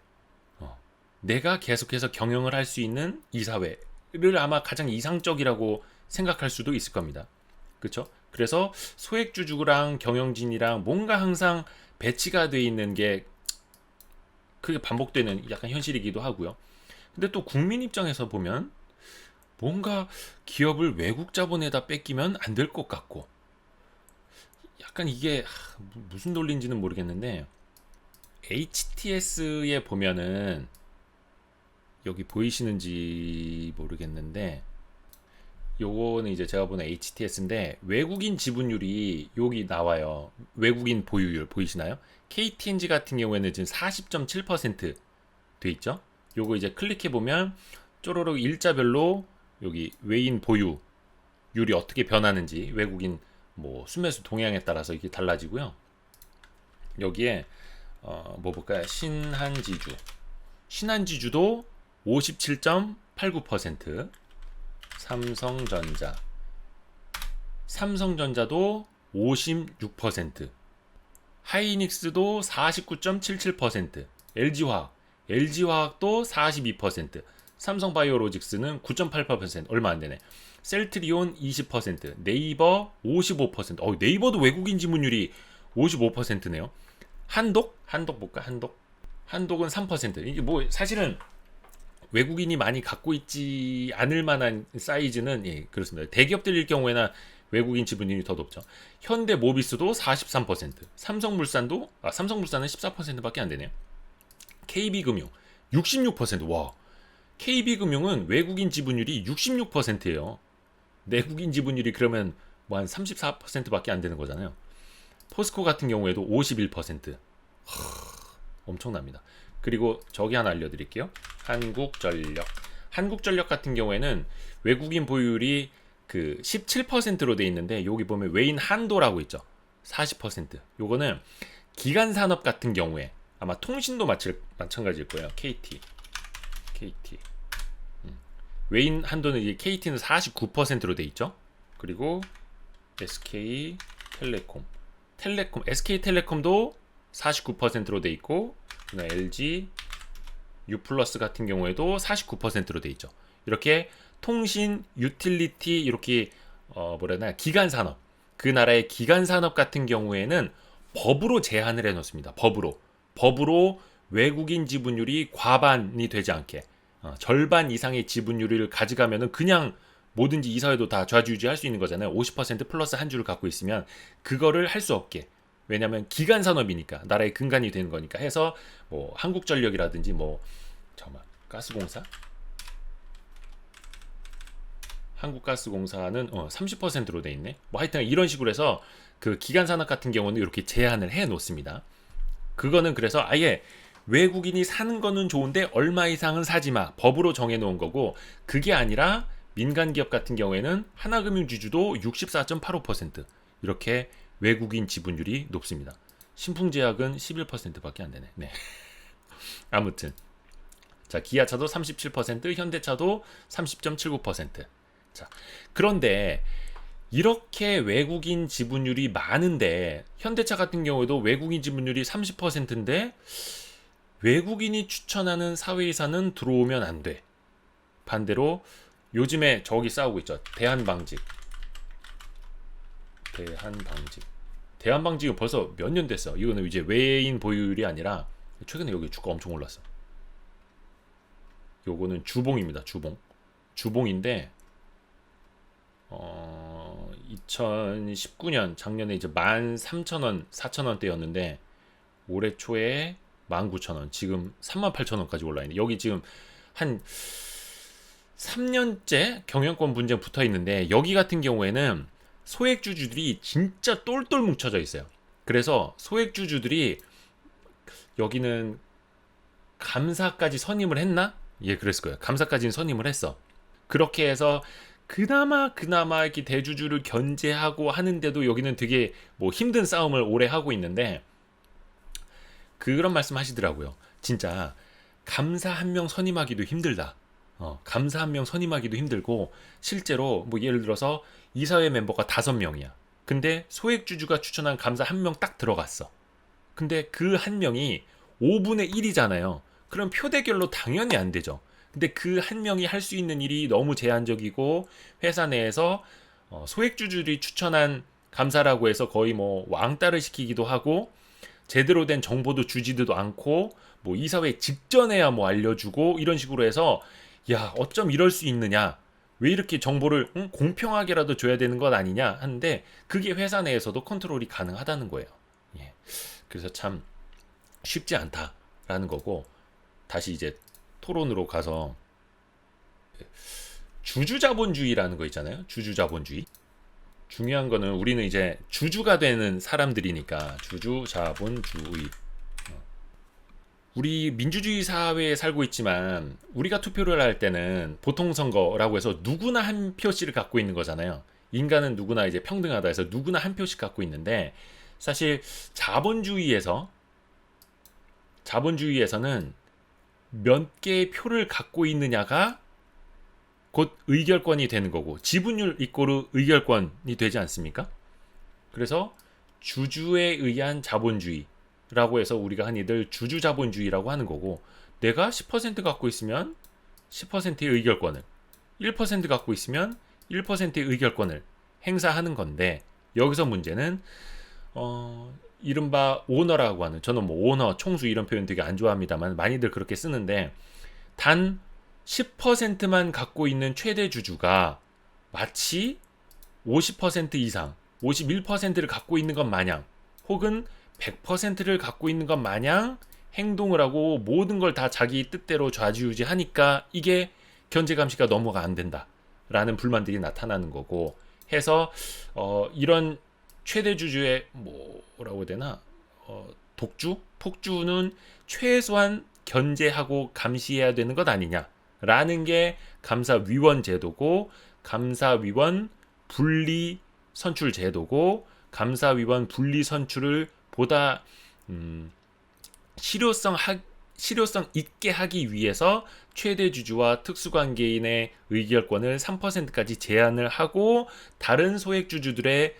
내가 계속해서 경영을 할 수 있는 이사회를 아마 가장 이상적이라고 생각할 수도 있을 겁니다. 그렇죠? 그래서 소액주주랑 경영진이랑 뭔가 항상 배치가 돼 있는 게 그게 반복되는 약간 현실이기도 하고요. 근데 또 국민 입장에서 보면 뭔가 기업을 외국 자본에다 뺏기면 안 될 것 같고, 약간 이게 무슨 논리인지는 모르겠는데, HTS에 보면은 여기 보이시는지 모르겠는데, 요거는 이제 제가 보는 HTS인데 외국인 지분율이 여기 나와요. 외국인 보유율 보이시나요? KTNG 같은 경우에는 지금 40.7% 돼 있죠. 요거 이제 클릭해 보면 쪼로록 일자별로 여기 외인 보유율이 어떻게 변하는지, 외국인 뭐 순매수 동향에 따라서 이게 달라지고요. 여기에 뭐 볼까요? 신한지주도 57.89%, 삼성전자도 56%, 하이닉스도 49.77%, LG화학도 42%, 삼성바이오로직스는 9.88%, 얼마 안 되네. 셀트리온 20%, 네이버 55%. 네이버도 외국인 지분율이 55%네요. 한독 볼까? 한독은 3%. 이게 뭐 사실은 외국인이 많이 갖고 있지 않을 만한 사이즈는 그렇습니다. 대기업들일 경우에는 외국인 지분율이 더 높죠. 현대모비스도 43%, 삼성물산은 14%밖에 안 되네요. KB금융 66%. 와, KB금융은 외국인 지분율이 66%예요. 내국인 지분율이 그러면 뭐 한 34%밖에 안 되는 거잖아요. 포스코 같은 경우에도 51%. 엄청납니다. 그리고 저기 하나 알려드릴게요. 한국전력 같은 경우에는 외국인 보유율이 그 17%로 돼 있는데, 여기 보면 외인 한도라고 있죠. 40%. 요거는 기간 산업 같은 경우에 아마 통신도 마찬가지일 거예요. KT. 외인 한도는 이제 KT는 49%로 돼 있죠. 그리고 SK텔레콤도 49%로 돼 있고, LG U+ 같은 경우에도 49%로 돼 있죠. 이렇게 통신, 유틸리티, 이렇게 기간 산업, 그 나라의 기간 산업 같은 경우에는 법으로 제한을 해 놓습니다. 법으로 외국인 지분율이 과반이 되지 않게, 절반 이상의 지분율을 가져가면은 그냥 뭐든지 이사회도 다 좌지우지할 수 있는 거잖아요. 50% 플러스 한 주를 갖고 있으면 그거를 할 수 없게. 왜냐하면 기간 산업이니까, 나라의 근간이 되는 거니까 해서 뭐 한국전력이라든지 한국가스공사는 30%로 돼 있네. 뭐 하여튼 이런 식으로 해서 그 기간 산업 같은 경우는 이렇게 제한을 해 놓습니다. 그거는 그래서 아예 외국인이 사는 거는 좋은데 얼마 이상은 사지 마, 법으로 정해 놓은 거고, 그게 아니라 민간 기업 같은 경우에는 하나금융지주도 64.85%, 이렇게 외국인 지분율이 높습니다. 신풍제약은 11%밖에 안 되네. 네. 아무튼 자, 기아차도 37%, 현대차도 30.79%. 자, 그런데 이렇게 외국인 지분율이 많은데, 현대차 같은 경우에도 외국인 지분율이 30%인데 외국인이 추천하는 사회이사는 들어오면 안 돼. 반대로 요즘에 저기 싸우고 있죠. 대한방직은 벌써 몇 년 됐어. 이거는 이제 외인 보유율이 아니라 최근에 여기 주가 엄청 올랐어. 요거는 주봉입니다. 주봉인데 2019년 작년에 이제 13,000원, 4,000원대였는데 올해 초에 19,000원, 지금 38,000원까지 올라 있네. 여기 지금 한 3년째 경영권 분쟁 붙어 있는데, 여기 같은 경우에는 소액주주들이 진짜 똘똘 뭉쳐져 있어요. 그래서 소액주주들이 여기는 감사까지 선임을 했나? 그랬을 거예요. 감사까지는 선임을 했어. 그렇게 해서 그나마 이렇게 대주주를 견제하고 하는데도 여기는 되게 뭐 힘든 싸움을 오래 하고 있는데, 그런 말씀 하시더라고요. 진짜 감사 한 명 선임하기도 힘들다. 감사 한 명 선임하기도 힘들고, 실제로 뭐 예를 들어서 이사회 멤버가 5명이야. 근데 소액주주가 추천한 감사 한 명 딱 들어갔어. 근데 그 한 명이 5분의 1이잖아요. 그럼 표대결로 당연히 안 되죠. 근데 그 한 명이 할 수 있는 일이 너무 제한적이고, 회사 내에서 소액주주들이 추천한 감사라고 해서 거의 뭐 왕따를 시키기도 하고, 제대로 된 정보도 주지도 않고, 뭐 이사회 직전에야 뭐 알려주고, 이런 식으로 해서 야, 어쩜 이럴 수 있느냐, 왜 이렇게 정보를 공평하게라도 줘야 되는 것 아니냐 하는데, 그게 회사 내에서도 컨트롤이 가능하다는 거예요. 그래서 참 쉽지 않다라는 거고, 다시 이제 토론으로 가서 주주자본주의라는 거 있잖아요. 주주자본주의. 중요한 거는 우리는 이제 주주가 되는 사람들이니까 주주자본주의. 우리 민주주의 사회에 살고 있지만 우리가 투표를 할 때는 보통선거라고 해서 누구나 한 표씩을 갖고 있는 거잖아요. 인간은 누구나 이제 평등하다 해서 누구나 한 표씩 갖고 있는데, 사실 자본주의에서 자본주의에서는 몇 개의 표를 갖고 있느냐가 곧 의결권이 되는 거고, 지분율 이꼬르 의결권이 되지 않습니까? 그래서 주주에 의한 자본주의라고 해서 우리가 흔히들 주주자본주의라고 하는 거고, 내가 10% 갖고 있으면 10%의 의결권을, 1% 갖고 있으면 1%의 의결권을 행사하는 건데, 여기서 문제는 이른바 오너라고 하는, 저는 뭐 오너, 총수 이런 표현 되게 안 좋아합니다만 많이들 그렇게 쓰는데, 단 10%만 갖고 있는 최대 주주가 마치 50% 이상, 51%를 갖고 있는 것 마냥, 혹은 100%를 갖고 있는 것 마냥 행동을 하고 모든 걸 다 자기 뜻대로 좌지우지하니까 이게 견제 감시가 넘어가 안 된다라는 불만들이 나타나는 거고, 해서 이런 최대 주주의 뭐라고 해야 되나, 폭주는 최소한 견제하고 감시해야 되는 것 아니냐라는 게 감사위원 제도고, 감사위원 분리 선출 제도고, 감사위원 분리 선출을 보다 실효성 있게 하기 위해서 최대 주주와 특수관계인의 의결권을 3%까지 제한을 하고, 다른 소액 주주들의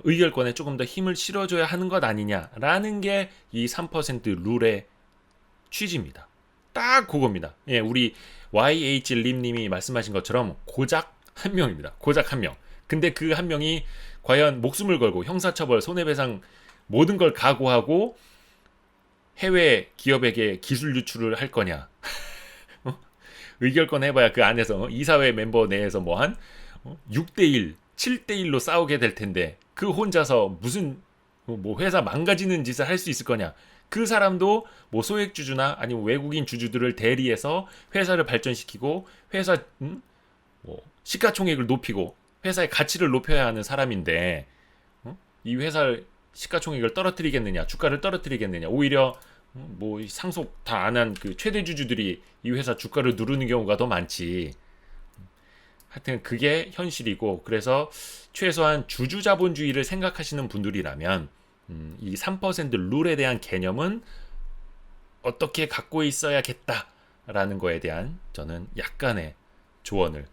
의결권에 조금 더 힘을 실어줘야 하는 것 아니냐라는 게 이 3% 룰의 취지입니다. 딱 그겁니다. 예, 우리 YH림님이 말씀하신 것처럼 고작 한 명입니다. 고작 한 명. 근데 그 한 명이 과연 목숨을 걸고 형사처벌, 손해배상 모든 걸 각오하고 해외 기업에게 기술 유출을 할 거냐? 의결권 해봐야 그 안에서 이사회 멤버 내에서 뭐 한 6대1, 7대1로 싸우게 될 텐데, 그 혼자서 무슨 뭐 회사 망가지는 짓을 할 수 있을 거냐? 그 사람도 뭐 소액 주주나 아니면 외국인 주주들을 대리해서 회사를 발전시키고 회사 뭐 시가총액을 높이고 회사의 가치를 높여야 하는 사람인데, 이 회사를 시가총액을 떨어뜨리겠느냐, 주가를 떨어뜨리겠느냐, 오히려 뭐 상속 다 안 한 그 최대 주주들이 이 회사 주가를 누르는 경우가 더 많지. 하여튼 그게 현실이고, 그래서 최소한 주주자본주의를 생각하시는 분들이라면 이 3% 룰에 대한 개념은 어떻게 갖고 있어야겠다라는 거에 대한 저는 약간의 조언을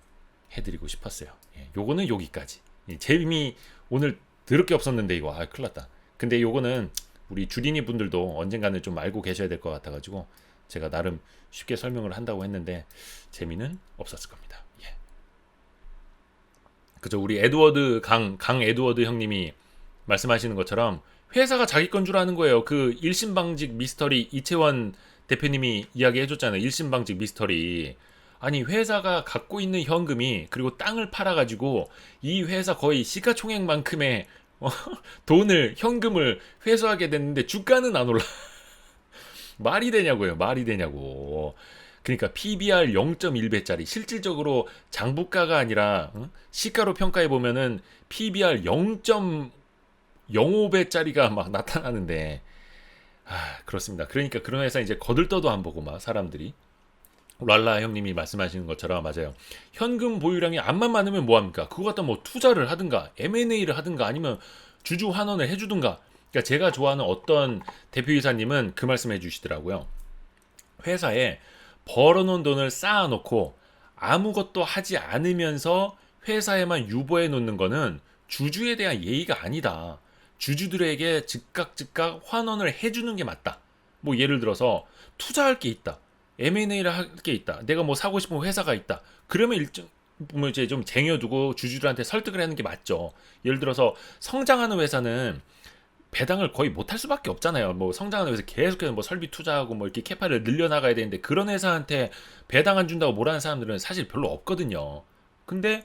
해드리고 싶었어요. 예, 요거는 여기까지. 재미 오늘 더럽게 없었는데 이거 큰일 났다. 근데 요거는 우리 주린이 분들도 언젠가는 좀 알고 계셔야 될 것 같아가지고 제가 나름 쉽게 설명을 한다고 했는데 재미는 없었을 겁니다. 예. 그죠? 우리 에드워드 강 에드워드 형님이 말씀하시는 것처럼 회사가 자기 건 줄 아는 거예요. 그 일심방직 미스터리 이채원 대표님이 이야기해줬잖아요. 일심방직 미스터리. 아니 회사가 갖고 있는 현금이, 그리고 땅을 팔아가지고 이 회사 거의 시가총액만큼의 돈을, 현금을 회수하게 됐는데 주가는 안 올라. 말이 되냐고요. 말이 되냐고. 그러니까 PBR 0.1배짜리, 실질적으로 장부가가 아니라 시가로 평가해 보면은 PBR 0.05배짜리가 막 나타나는데, 그렇습니다. 그러니까 그런 회사 이제 거들떠도 안 보고 막 사람들이, 랄라 형님이 말씀하시는 것처럼 맞아요. 현금 보유량이 안만 많으면 뭐합니까? 그거 갖다 뭐 투자를 하든가 M&A를 하든가 아니면 주주 환원을 해주든가. 그러니까 제가 좋아하는 어떤 대표이사님은 그 말씀 해주시더라고요. 회사에 벌어놓은 돈을 쌓아놓고 아무것도 하지 않으면서 회사에만 유보해 놓는 거는 주주에 대한 예의가 아니다. 주주들에게 즉각 환원을 해주는 게 맞다. 뭐 예를 들어서 투자할 게 있다, M&A를 할 게 있다, 내가 뭐 사고 싶은 회사가 있다, 그러면 뭐 이제 좀 쟁여두고 주주들한테 설득을 하는 게 맞죠. 예를 들어서 성장하는 회사는 배당을 거의 못할 수밖에 없잖아요. 뭐 성장하는 회사 계속해서 뭐 설비 투자하고 뭐 이렇게 캐파를 늘려나가야 되는데, 그런 회사한테 배당 안 준다고 뭐라는 사람들은 사실 별로 없거든요. 근데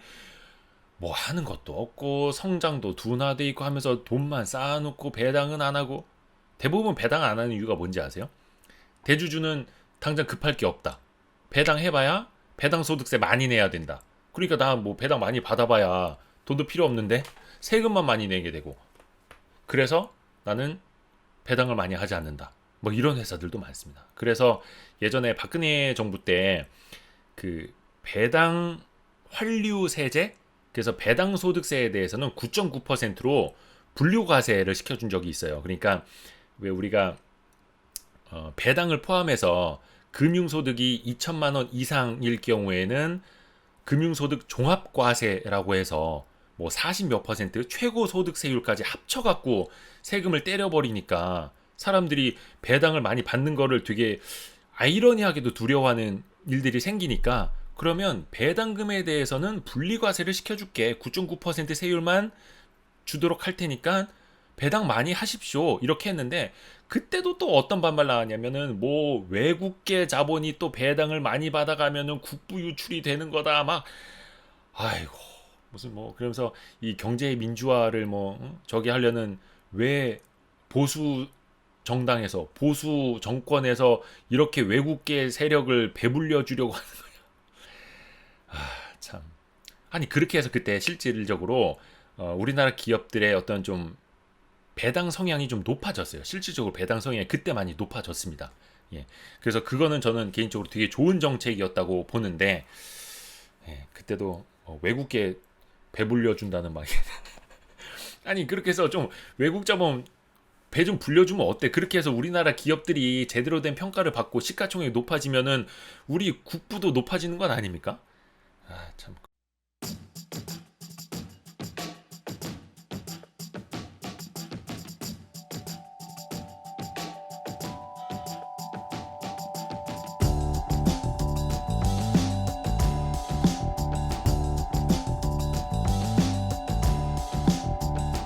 뭐 하는 것도 없고 성장도 둔화돼 있고 하면서 돈만 쌓아놓고 배당은 안 하고, 대부분 배당 안 하는 이유가 뭔지 아세요? 대주주는 당장 급할 게 없다. 배당 해봐야 배당 소득세 많이 내야 된다. 그러니까 나 뭐 배당 많이 받아봐야 돈도 필요 없는데 세금만 많이 내게 되고, 그래서 나는 배당을 많이 하지 않는다. 뭐 이런 회사들도 많습니다. 그래서 예전에 박근혜 정부 때 그 배당 환류 세제, 그래서 배당 소득세에 대해서는 9.9%로 분류과세를 시켜준 적이 있어요. 그러니까 왜 우리가 배당을 포함해서 금융소득이 2천만 원 이상일 경우에는 금융소득 종합과세라고 해서 뭐 40 몇 퍼센트 최고 소득세율까지 합쳐갖고 세금을 때려버리니까 사람들이 배당을 많이 받는 거를 되게 아이러니하게도 두려워하는 일들이 생기니까, 그러면 배당금에 대해서는 분리과세를 시켜줄게. 9.9% 세율만 주도록 할 테니까 배당 많이 하십시오. 이렇게 했는데, 그때도 또 어떤 반발 나왔냐면은 뭐 외국계 자본이 또 배당을 많이 받아가면은 국부 유출이 되는 거다. 막 아이고 무슨 뭐 그러면서 이 경제 민주화를 뭐 저기 하려는, 왜 보수 정당에서 보수 정권에서 이렇게 외국계 세력을 배불려 주려고 하는 거야. 참. 아니 그렇게 해서 그때 실질적으로 우리나라 기업들의 어떤 좀 배당 성향이 좀 높아졌어요. 실질적으로 배당 성향이 그때 많이 높아졌습니다. 예. 그래서 그거는 저는 개인적으로 되게 좋은 정책이었다고 보는데, 예, 그때도 외국계 배불려 준다는 말. 아니 그렇게 해서 좀 외국 자본 배 좀 불려주면 어때? 그렇게 해서 우리나라 기업들이 제대로 된 평가를 받고 시가총액이 높아지면은 우리 국부도 높아지는 건 아닙니까? 아, 참.